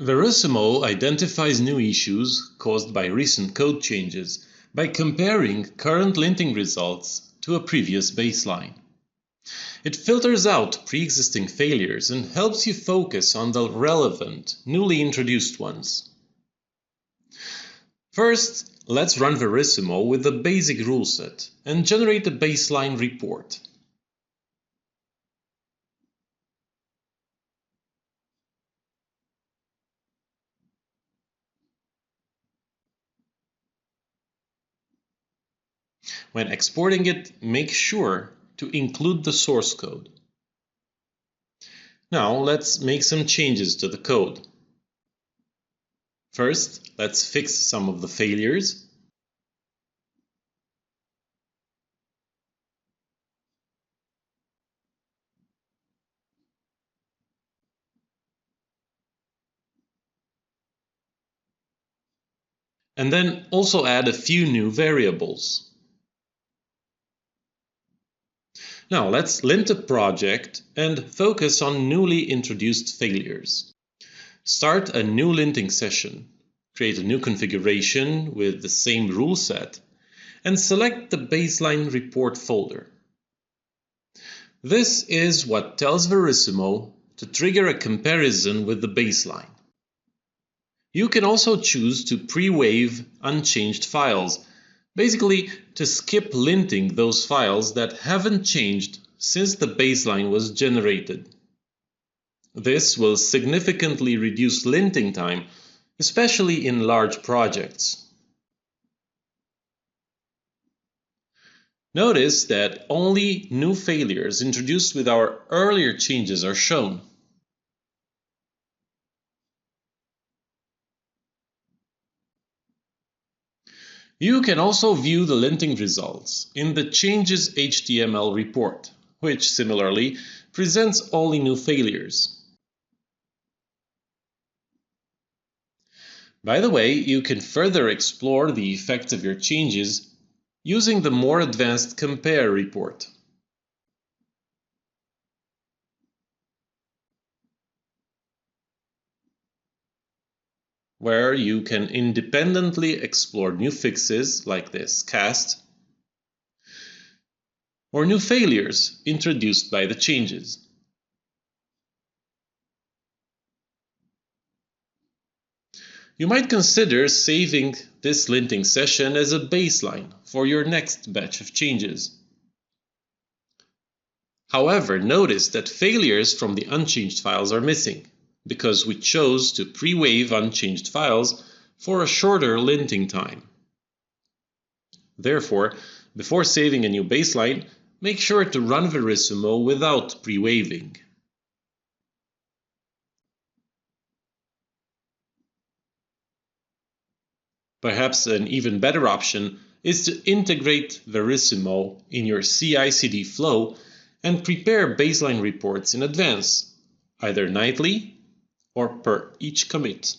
Verissimo identifies new issues caused by recent code changes by comparing current linting results to a previous baseline. It filters out pre-existing failures and helps you focus on the relevant, newly introduced ones. First, let's run Verissimo with the basic rule set and generate a baseline report. When exporting it, make sure to include the source code. Now let's make some changes to the code. First, let's fix some of the failures. And then also add a few new variables. Now let's lint a project and focus on newly introduced failures. Start a new linting session, create a new configuration with the same rule set, and select the baseline report folder. This is what tells Verissimo to trigger a comparison with the baseline. You can also choose to pre-wave unchanged files, basically to skip linting those files that haven't changed since the baseline was generated. This will significantly reduce linting time, especially in large projects. Notice that only new failures introduced with our earlier changes are shown. You can also view the linting results in the Changes HTML report, which similarly presents only new failures. By the way, you can further explore the effects of your changes using the more advanced Compare report. Where you can independently explore new fixes like this cast, or new failures introduced by the changes. You might consider saving this linting session as a baseline for your next batch of changes. However, notice that failures from the unchanged files are missing, because we chose to pre-wave unchanged files for a shorter linting time. Therefore, before saving a new baseline, make sure to run Verissimo without pre-waving. Perhaps an even better option is to integrate Verissimo in your CI/CD flow and prepare baseline reports in advance, either nightly or per each commit.